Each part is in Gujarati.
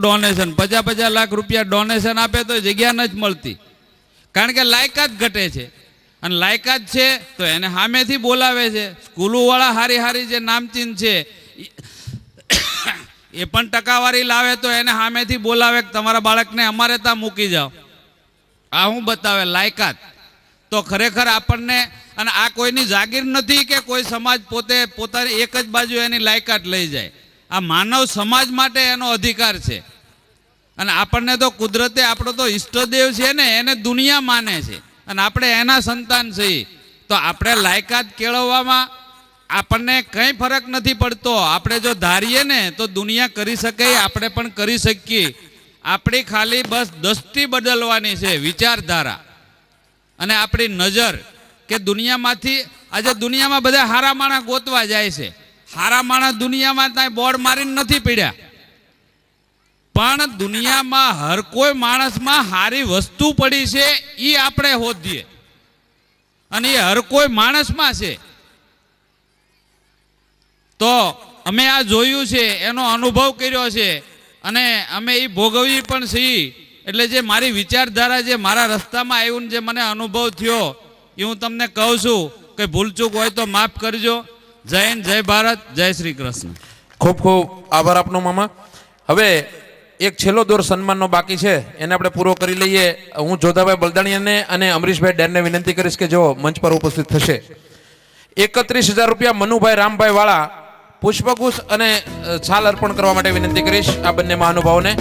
ડોનેશન 50-50 લાખ રૂપિયા ડોનેશન આપે તો જગ્યા ન જ મળતી, કારણ કે લાયકાત ઘટે છે. અને લાયકાત છે તો એને સામેથી બોલાવે છે. સ્કૂલોવાળા હારી હારી જે નામચીન છે એ પણ ટકાવારી લાવે તો એને સામેથી બોલાવે કે તમારા બાળકને અમારે ત્યાં મૂકી જાઓ. આ હું બતાવે લાયકાત. તો ખરેખર આપણને, અને આ કોઈની જાગીર નથી કે કોઈ સમાજ પોતે પોતાની એક જ બાજુ એની લાયકાત લઈ જાય. આ માનવ સમાજ માટે એનો અધિકાર છે. અને આપણને તો કુદરતે, આપણો તો ઈષ્ટદેવ છે ને, એને દુનિયા માને છે અને આપણે એના સંતાન છીએ. તો આપણે લાયકાત કેળવવામાં આપણને કંઈ ફરક નથી પડતો. આપણે જો ધારીએ ને તો દુનિયા કરી શકે, આપણે પણ કરી શકીએ. આપણી ખાલી બસ દૃષ્ટિ બદલવાની છે, વિચારધારા અને આપણી નજર. કે દુનિયામાંથી, આજે દુનિયામાં બધા હારા માણસ ગોતવા જાય છે. હારા માણસ દુનિયામાં ત્યાં બોર્ડ મારીને નથી પીડ્યા, પણ દુનિયામાં હર કોઈ માણસમાં હારી વસ્તુ પડી છે એ આપણે શોધીએ, અને એ હર કોઈ માણસમાં છે. તો અમે આ જોયું છે, એનો અનુભવ કર્યો છે અને અમે એ ભોગવી પણ છીએ. એટલે જે મારી વિચારધારા, જે મારા રસ્તામાં આવ્યું ને જે મને અનુભવ થયો એ હું તમને કહું છું. કે ભૂલચૂક હોય તો માફ કરજો. જય હિન્દ, જય ભારત, જય શ્રી કૃષ્ણ. ખૂબ ખૂબ આભાર આપનો મામા. હવે એક છેલ્લો દોર સન્માનનો બાકી છે, એને આપણે પૂરો કરી લઈએ. હું જોધાભાઈ બલદાણીયાને અને અમરીશભાઈ ડેરને વિનંતી કરીશ કે જો મંચ પર ઉપસ્થિત થશે. 31,000 રૂપિયા મનુભાઈ રામભાઈ વાળા પુષ્પગુચ્છ અને છાલ અર્પણ કરવા માટે વિનંતી કરીશ આ બંને મહાનુભાવોને.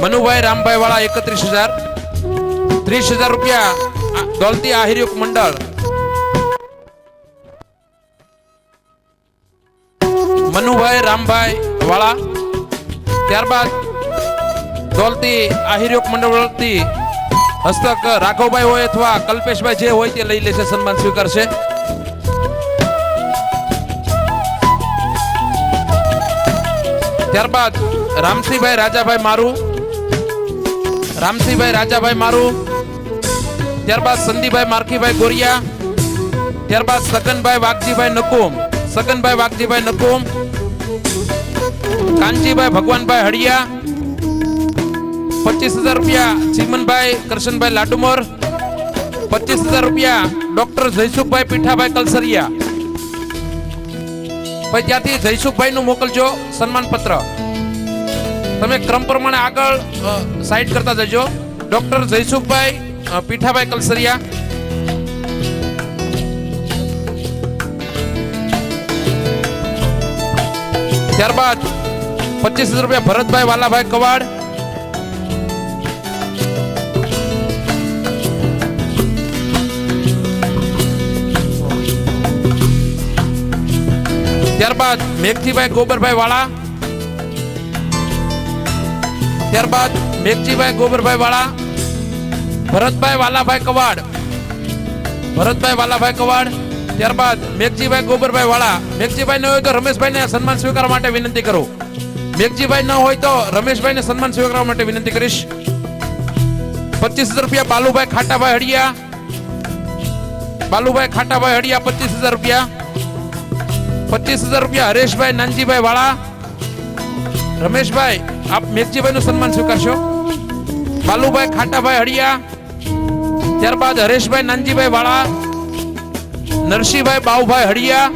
મનુભાઈ રામભાઈ વાળા 31,000. 30,000 રૂપિયા દોલતી આહિરયુગ મંડળ મનુભાઈ રામભાઈ વાળા. ત્યારબાદ દોલતી આહિરયુગ મંડળથી હસ્તક રાઘવભાઈ હોય અથવા કલ્પેશભાઈ જે હોય તે લઈ લેશે, સન્માન સ્વીકારશે. ત્યારબાદ રામસિંહભાઈ રાજાભાઈ મારું, રામસિંહભાઈ રાજાભાઈ મારું. ત્યારબાદ સંદીપભાઈ મારખીભાઈ ગોરિયા. ત્યારબાદ સગનભાઈ વાઘજીભાઈ નકુમ, સગનભાઈ વાઘજીભાઈ નકુમ. કાંચીભાઈ ભગવાનભાઈ હળિયા 25,000 રૂપિયા. ચીમનભાઈ કરશનભાઈ લાડુમોર 25,000 રૂપિયા. ડોક્ટર જયસુખભાઈ પીઠાભાઈ કલસરિયા. ભાઈ ત્યાંથી જયસુખભાઈ નું મોકલજો સન્માન પત્ર. તમે ક્રમ પ્રમાણે આગળ સાઈડ કરતા જજો. ડોક્ટર જયસુખભાઈ પીઠાભાઈ કલસરિયા. ત્યારબાદ 25,000 રૂપિયા ભરતભાઈ વાલાભાઈ કવાડ. ત્યારબાદ મેઘજીભાઈ ગોબરભાઈ વાળા. ત્યારબાદ મેઘજીભાઈ ગોબરભાઈ વાળા. Bharatbhai Valabhai Quad, Bharatbhai Valabhai Quad. ત્યારબાદ મેઘજીભાઈ ગોબરભાઈ વાળા. મેઘજીભાઈ ન હોય તો રમેશભાઈને સન્માન સ્વીકારવા માટે વિનંતી કરું. મેઘજીભાઈ ન હોય તો રમેશભાઈને સન્માન સ્વીકારવા માટે વિનંતી કરીશ. 25,000 રૂપિયા બાલુભાઈ ખાટાભાઈ હળિયા. બાલુભાઈ ખાટાભાઈ હળિયા 25,000 રૂપિયા. 25,000 રૂપિયા હરેશભાઈ નાનજીભાઈ વાળા. રમેશભાઈ આપ મેઘજીભાઈ નું સન્માન સ્વીકારશો. બાલુભાઈ ખાટાભાઈ હળિયા. ત્યારબાદ હરેશભાઈ નાનજીભાઈ વાળા. નરસિંહભાઈ બાઉભાઈ હળિયા.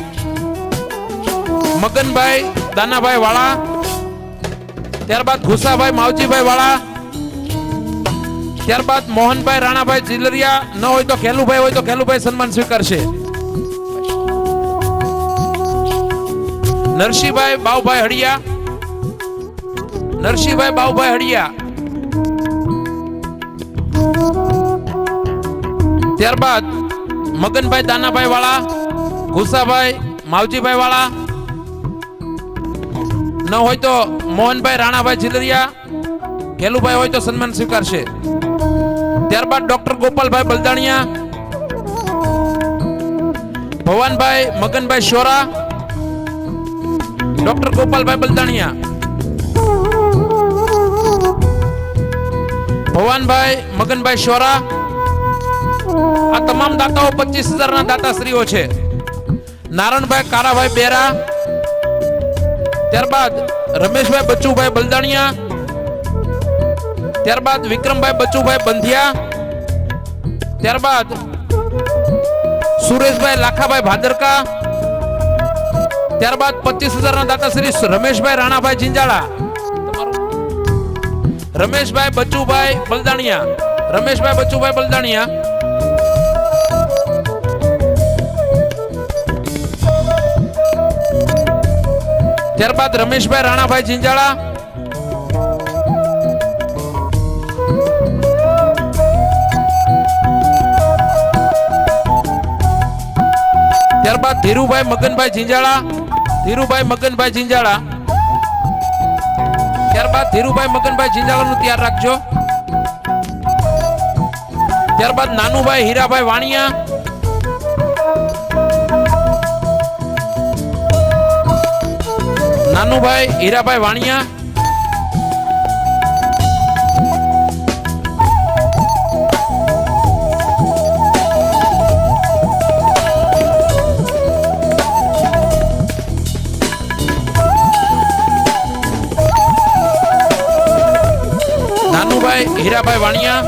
મગનભાઈ દાનાભાઈ વાળા. ત્યારબાદ ઘુસાભાઈ માવજીભાઈ વાળા. ત્યારબાદ મોહનભાઈ રાણાભાઈ જીલરિયા. ન હોય તો ખેલુભાઈ હોય તો ખેલુભાઈ સન્માન સ્વીકારશે. નરસિંહભાઈ બાઉભાઈ હળિયા. નરસિંહભાઈ બાઉભાઈ હળિયા. ત્યારબાદ મગનભાઈ દાનાભાઈ વાળા. ઘુસાભાઈ માવજીભાઈ વાળા. ન હોય તો મોહનભાઈ રાણાભાઈ જીલરિયા. ખેલુભાઈ હોય તો સન્માન સ્વીકારશે. ત્યારબાદ ડોક્ટર ગોપાલભાઈ બલદાણીયા. ભવાનભાઈ મગનભાઈ શોરા. ડોક્ટર ગોપાલભાઈ બલદાણીયા. ભવાનભાઈ મગનભાઈ શોરા. આ તમામ દાતાઓ 25,000 ના દાતાશ્રીઓ છે. નારણભાઈ કારાભાઈ બેરા. ત્યારબાદ રમેશભાઈ બચ્ચુભાઈ બલદાણિયા, ત્યારબાદ વિક્રમભાઈ બચ્ચુભાઈ બંધિયા, ત્યારબાદ સુરેશભાઈ લાખાભાઈ ભાદરકા, ત્યારબાદ 25,000 ના દાતા શ્રી રમેશભાઈ રાણાભાઈ જિંજાળા, રમેશભાઈ બચ્ચુભાઈ બલદાણિયા, રમેશભાઈ બચ્ચુભાઈ બલદાણિયા, ત્યારબાદ રમેશભાઈ રાણાભાઈ જિંજાળા, ત્યારબાદ ધીરુભાઈ મગનભાઈ જિંજાળા, ધીરુભાઈ મગનભાઈ જિંજાળા, ત્યારબાદ ધીરુભાઈ મગનભાઈ જિંજાળાનું તૈયાર રાખજો. ત્યારબાદ નાનુભાઈ હીરાભાઈ વાણિયા, નાનુભાઈ હીરાભાઈ વાણિયા, નાનુભાઈ હીરાભાઈ વાણિયા,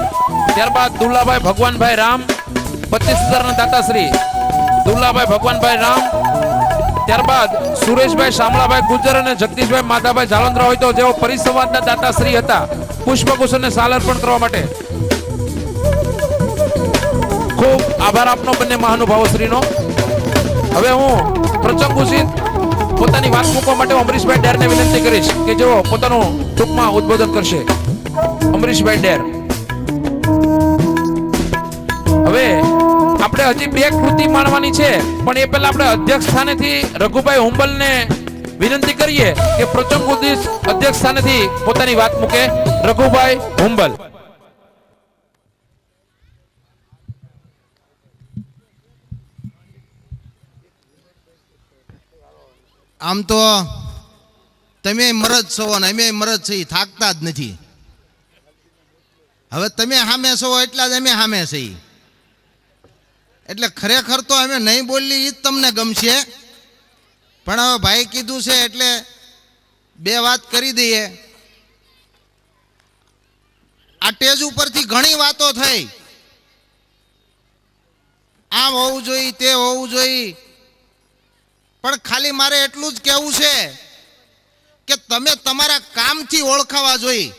ત્યારબાદ દુલ્લાભાઈ ભગવાનભાઈ રામ, 25,000 ના દાતાશ્રી દુલ્લાભાઈ ભગવાનભાઈ રામ, ત્યારબાદ સુરેશભાઈ શામળાભાઈ ગુજર અને જગદીશભાઈ માધાભાઈ જાલંધરા હોય તો જેઓ પરિસંવાદના દાતાશ્રી હતા, પુષ્પગુચ્છ અને સાલ અર્પણ કરવા માટે ખૂબ આભાર આપનો બંને મહાનુભાવશ્રીનો. હવે હું પ્રસંગોચિત પોતાની વાત મૂકવા માટે અમરીશભાઈ ડેરને વિનંતી કરીશ કે જેઓ પોતાનું ટૂંકમાં ઉદ્બોધન કરશે. અમરીશભાઈ ડેર. હવે આપણે હજી બે કૃતિ માણવાની છે, પણ એ પહેલા આપણે અધ્યક્ષ સ્થાનેથી રઘુભાઈ હુંબલને વિનંતી કરીએ કે પ્રસંગોચિત અધ્યક્ષ સ્થાનેથી પોતાની વાત મૂકે. રઘુભાઈ હુંબલ. આમ તો તમે મરદ છો અને અમે મરદ છીએ, થાકતા જ નથી. હવે તમે સામે છો એટલા જ અમે સામે છીએ. એટલે ખરેખર તો અમે નહીં બોલી એ જ તમને ગમશે, પણ હવે ભાઈ કીધું છે એટલે બે વાત કરી દઈએ. આ ટેજ ઉપરથી ઘણી વાતો થઈ, આમ હોવું જોઈએ, તે હોવું જોઈએ, પણ ખાલી મારે એટલું જ કહેવું છે કે તમે તમારા કામથી ઓળખાવા જોઈએ.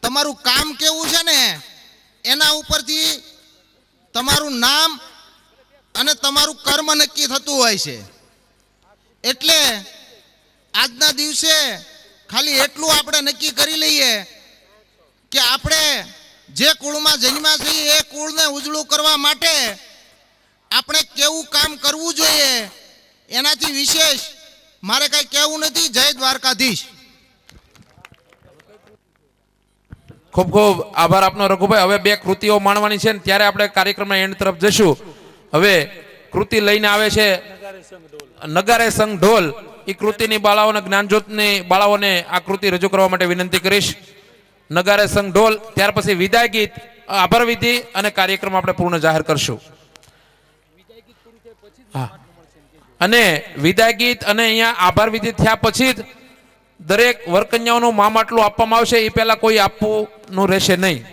તમારું કામ કેવું છે ને એના ઉપરથી તમારું નામ અને તમારું કર્મ નક્કી થતું હોય છે. એટલે આજના દિવસે ખાલી એટલું આપણે નક્કી કરી લઈએ કે આપણે જે કુળમાં જન્મ્યા છીએ એ કુળને ઉજળું કરવા માટે આપણે કેવું કામ કરવું જોઈએ, એનાથી વિશેષ મારે કઈ કહેવું નથી. જય દ્વારકાધીશ. ખૂબ ખૂબ આભાર આપનો રઘુભાઈ. હવે બે કૃતિઓ માણવાની છે ને ત્યારે આપણે કાર્યક્રમના એન્ડ તરફ જશું. હવે કૃતિ લઈને આવે છે નગારે સંઘ ઢોલ. એ કૃતિની બાળાઓને જ્ઞાનજ્યોતની બાળાઓને આ કૃતિ રજૂ કરવા માટે વિનંતી કરીશ. નગારે સંઘ ઢોલ, ત્યાર પછી વિદાય ગીત, આભાર વિધિ અને કાર્યક્રમ આપણે પૂર્ણ જાહેર કરશું. હા, અને વિદાય ગીત અને અહીંયા આભાર વિધિ થયા પછી જ દરેક વરકન્યાઓનું મામાટલું આપવામાં આવશે. એ પહેલા કોઈ આપવું રહેશે નહીં.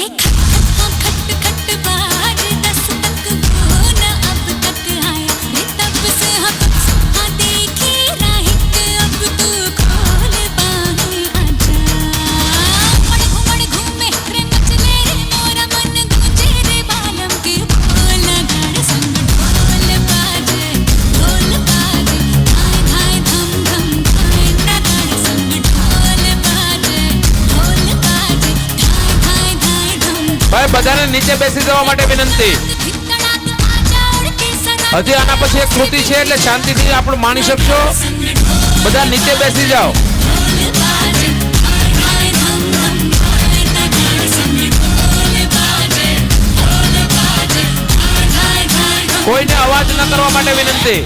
खट खट बाज 10 तक वो न अब तक आया रे तब से हाँ देखी राहिक अब तू खोल बाहें आजा मड़ घूमे रे मचले रे मोरा मन गूंजे रे बालम के बोल गाड़ संग ढोल बाजे धाय धाय धम धम धाय ना गाड़ संग ढोल बाजे धाय धाय धाय धम ભાઈ બધાને નીચે બેસી જવા માટે વિનંતી. धिकड़ाक आजा उड़ के सरा હજી આના પછી એક કૃતિ છે એટલે શાંતિથી આપણે માણી શકશો. બધા નીચે બેસી જાઓ. ढोल बाजे धाय धाय धम धम धाय ना गाड़ संग ढोल बाजे धाय धाय धाय धम કોઈને અવાજ ન કરવા માટે વિનંતી.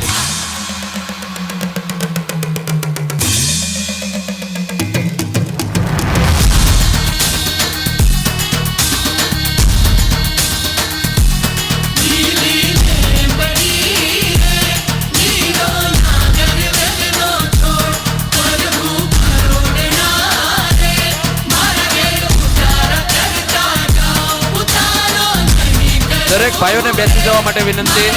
દરેક ભાઈઓને બેસી જવા માટે વિનંતી.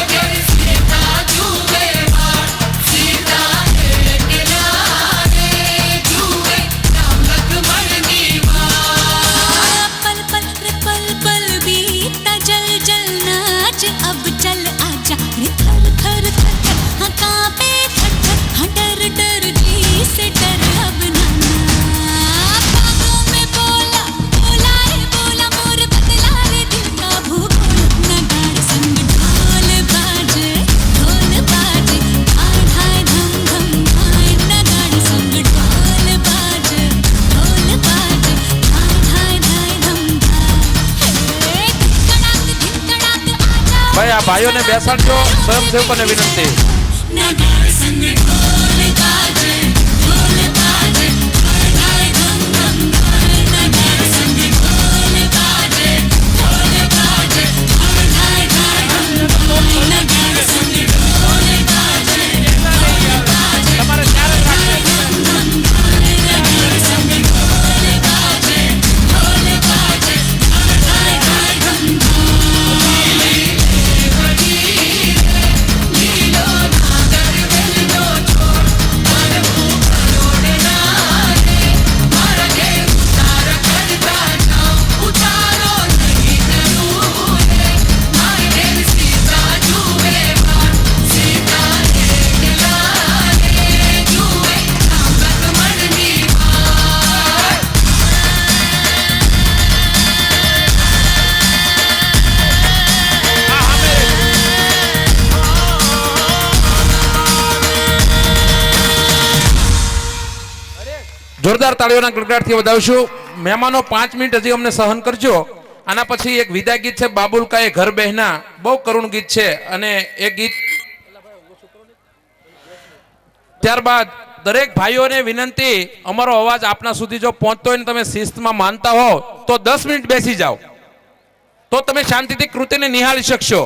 पल पल रे पल पल बीता जल जल नाच अब चल आजा रे थर थर थर थर हाँ कांपे थर थर हाँ डर डर जी से डर अब ना बागों में बोला बोला रे बोला मोर बदला रे दिल का भूगोल न गाड़ संग ढोल बाजे धाय धाय धम धम धाय न गाड़ संग ढोल बाजे धाय धाय धाय धम धाय धिकड़ाक आजा ભાઈ આ ભાઈઓને બેસાડજો. સ્વયંસેવકોને વિનંતી. ना गाड़ संग ढोल बाजे धाय धाय धम धम धाय ना गाड़ संग ढोल बाजे धाय धाय धाय धम धाय ना गाड़ संग ढोल बाजे તમારે ત્યારે જ રાખજો. જોરદાર તાળીઓના ગડગડાટથી વધાવશું. મહેમાનો 5 મિનિટ હજી અમને સહન કરજો. આના પછી એક વિદાય ગીત છે બાબુલ કાએ ઘર બહેના. બહુ કરુણ ગીત છે અને એ ગીત ત્યારબાદ દરેક ભાઈઓને વિનંતી, અમારો અવાજ આપના સુધી જો પહોંચતો હોય ને તમે શિસ્તમાં માનતા હો તો 10 મિનિટ બેસી જાઓ, તો તમે શાંતિથી કૃતિને નિહાળી શકશો.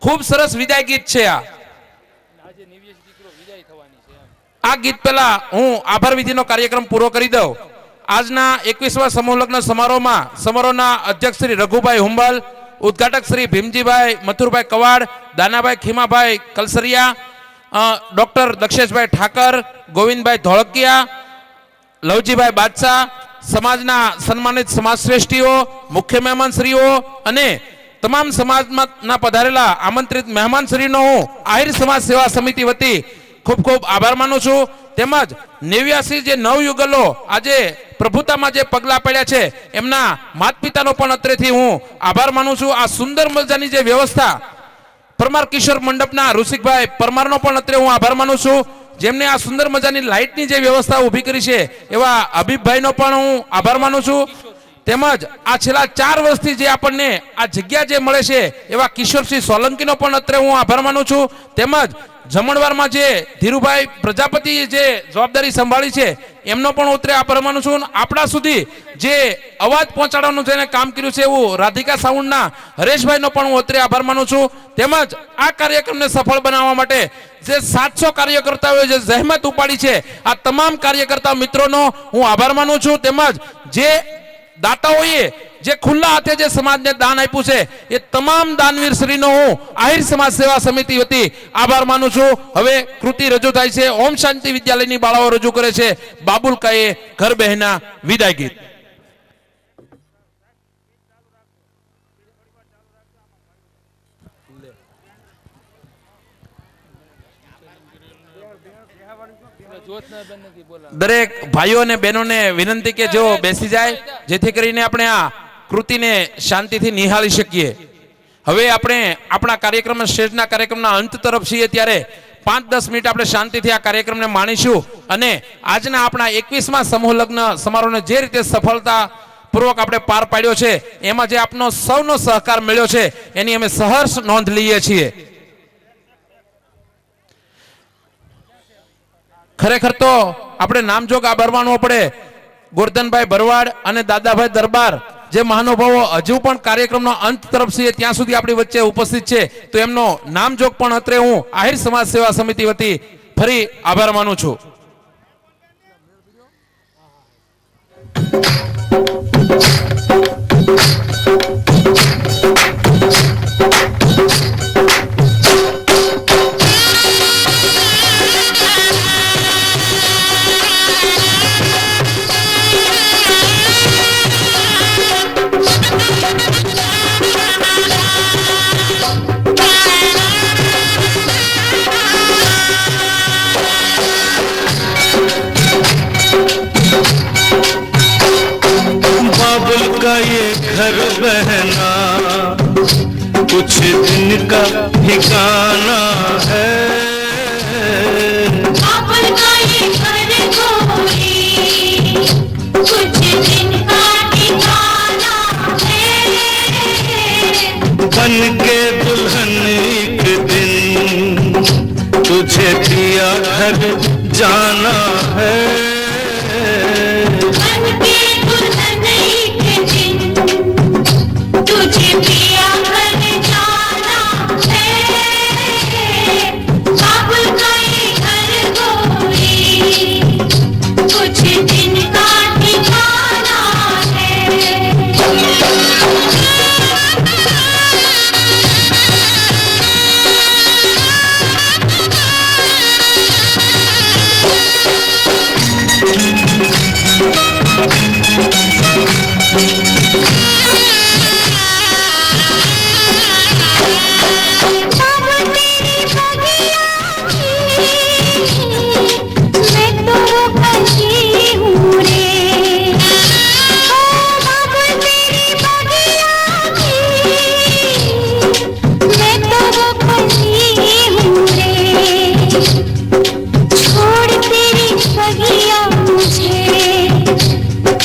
ખૂબ સરસ વિદાય ગીત છે આ. આ ગીત પહેલા હું આભાર વિધિનો કાર્યક્રમ પૂરો કરી દઉં. આજના 21મા સમૂહ લગ્ન સમારોહના અધ્યક્ષ શ્રી રઘુભાઈ હુંબલ, ઉદ્ઘાટક શ્રી ભીમજીભાઈ મથુરભાઈ કવાડ, દાનાભાઈ ખીમાભાઈ કલસરિયા, ડોક્ટર દક્ષેશભાઈ ઠાકર, ગોવિંદભાઈ ધોળકિયા, લવજીભાઈ બાદશાહ, સમાજના સન્માનિત સમાજશ્રેષ્ઠીઓ, મુખ્ય મહેમાનશ્રીઓ અને તમામ સમાજના પધારેલા આમંત્રિત મહેમાનશ્રીનો હું આહિર સમાજ સેવા સમિતિ વતી ખૂબ ખૂબ આભાર માનું છું. તેમજ 89 જે નવયુગલો આજે પ્રભુતામાં જે પગલા પડ્યા છે એમના માતા પિતાનો પણ અત્રેથી હું આભાર માનું છું. આ સુંદર મજાની જે વ્યવસ્થા પરમાર કિશોર મંડપના ઋષિકભાઈ પરમારનો પણ અત્રે હું આભાર માનું છું, જેમને આ સુંદર મજાની લાઇટની જે વ્યવસ્થા ઊભી કરી છે એવા હબીબભાઈનો પણ હું આભાર માનું છું. તેમજ આ છેલ્લા 4 વર્ષથી જે આપણને આ જગ્યા જે મળે છે એવા કિશોરસિંહ સોલંકીનો પણ અત્રે હું આભાર માનું છું. તેમજ જમણવારમાં જે ધીરુભાઈ પ્રજાપતિએ જે જવાબદારી સંભાળી છે એમનો પણ ઉતરે આભાર માનું છું. આપણા સુધી જે અવાજ પહોંચાડવાનું જેને કામ કર્યું છે એવું રાધિકા સાઉન્ડના હરેશભાઈનો પણ હું ઉતરે આભાર માનું છું. તેમજ આ કાર્યક્રમને સફળ બનાવવા માટે જે 700 કાર્યકર્તાઓએ જે જહેમત ઉપાડી છે આ તમામ કાર્યકર્તા મિત્રોનો હું આભાર માનું છું. તેમજ જે દાતાઓએ જે ખુલ્લા હાથે જે સમાજને દાન આપ્યું છે એ તમામ દાનવીર શ્રીનો હું આહિર સમાજ સેવા સમિતિ વતી આભાર માનું છું. હવે કૃતિ રજૂ થાય છે. ઓમ શાંતિ વિદ્યાલયની બાળાઓ રજૂ કરે છે બાબુલ કાએ ઘર બહેના વિદાય ગીત. દરેક ભાઈઓ અને બહેનોને વિનંતી કે જો બેસી જાય જેથી કરીને આપણે આ કૃતિને શાંતિથી નિહાળી શકીએ. હવે આપણે આપણા કાર્યક્રમ સ્ટેજના કાર્યક્રમના અંત તરફ છીએ ત્યારે 5-10 મિનિટ આપણે શાંતિથી આ કાર્યક્રમને માણીશું અને આજના આપણા 21મા સમૂહ લગ્ન સમારોહને જે રીતે સફળતા પૂર્વક આપણે પાર પાડ્યો છે એમાં જે આપનો સૌનો સહકાર મળ્યો છે એની અમે સહર્ષ નોંધ લઈએ છીએ. ખરેખર તો આપણે નામજોગ આભાર માનવો પડે ગોરધનભાઈ ભરવાડ અને દાદાભાઈ દરબાર જે મહાનુભાવો હજુ પણ કાર્યક્રમનો અંત તરફ છે ત્યાં સુધી આપણી વચ્ચે ઉપસ્થિત છે તો એમનો નામજોગ પણ અત્રે હું આહિર સમાજ સેવા સમિતિ વતી ફરી આભાર માનું છું. बाबुल का ये घर बहना कुछ दिन का ठिकाना है. बाबुल का ये घर गोरी कुछ दिन का ठिकाना है. बन के दुल्हन एक दिन तुझे दिया घर जाना है. बन के दुल्हन एक दिन तुझे पिया घर जाना है. बाबुल का ये घर गोरी कुछ दिन का ठिकाना है. बाबुल तेरी बगिया मैं तो वो कली हूँ रे. ओ बाबुल तेरी बगिया मैं तो वो कली हूँ रे. छोड़ तेरी बगिया मुझे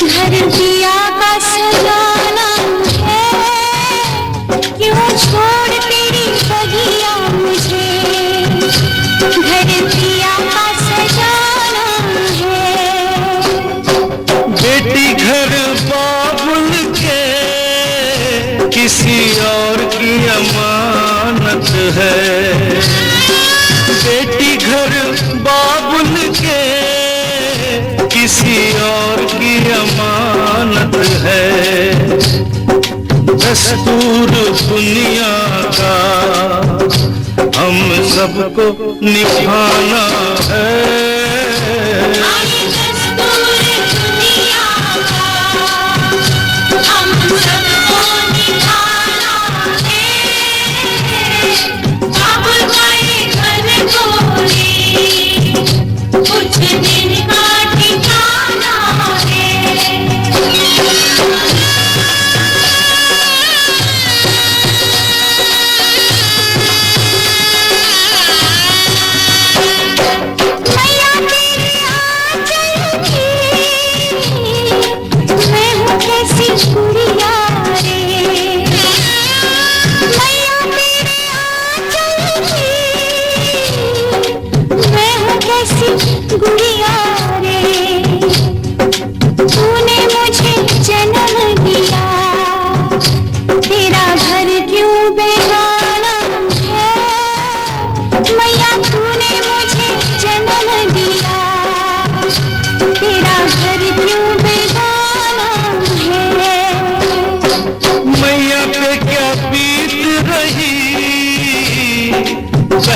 घर दिया का सजाना है. क्यों छोड़ तेरी बगिया मुझे घर दिया का सजाना है. बेटी घर बाबुल के किसी और की अमानत है. बेटी घर बाबुल के किसी और की अमानत है. दस्तूर दुनिया का हम सबको निभाना है. आई दस्तूर दुनिया का हम सबको निभाना है. बाबुल का ये घर गोरी कुछ दिन का ठिकाना है. मैया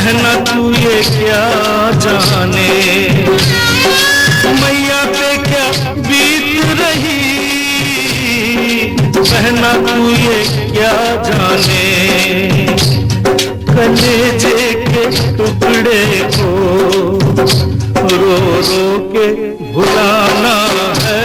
बहना तू ये क्या जाने मैया पे क्या बीत रही बहना तू ये क्या जाने कलेजे के टुकड़े को रो रो के भुलाना है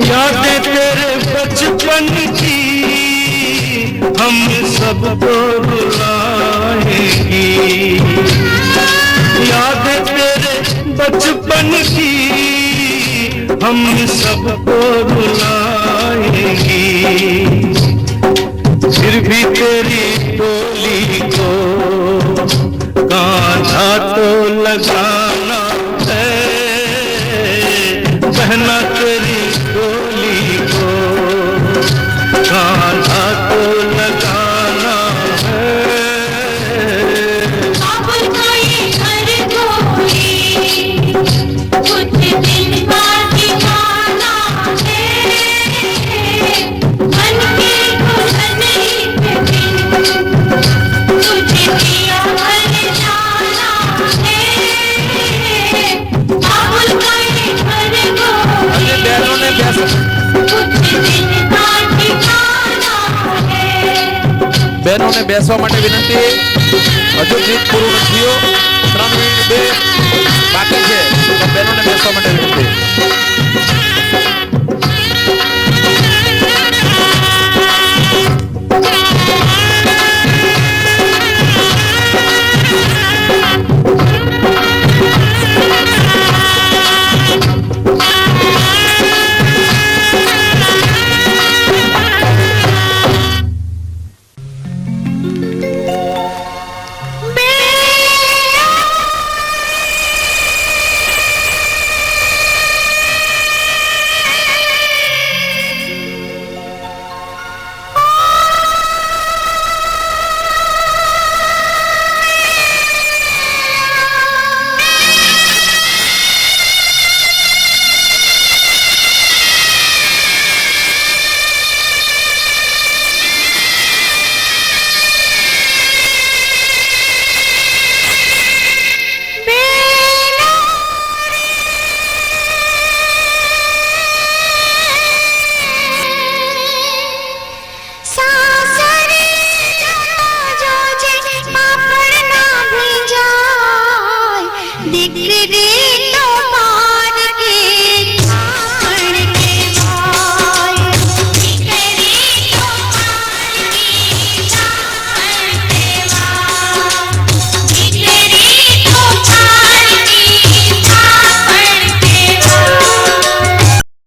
यादें तेरे बचपन की हम सबको रुलाएंगी यादें तेरे बचपन की हम सबको रुलाएंगी फिर भी तेरी डोली को कांधा तो लगाना है बहना तेरी डोली को कांधा तो लगाना है कुछ दिन बाद ठिकाना है मन के गुजरने के दिन तुझे दिया हर जाना है बाबुल का ये घर गोरी कुछ दिन बाद ठिकाना है बहनों ने बेसवा માટે વિનંતી હજુ ગીત પૂરું નથી થયું 3 મિનિટ 2 બાકી છે તો બહેનોને બેસવા માટે વિનંતી दिख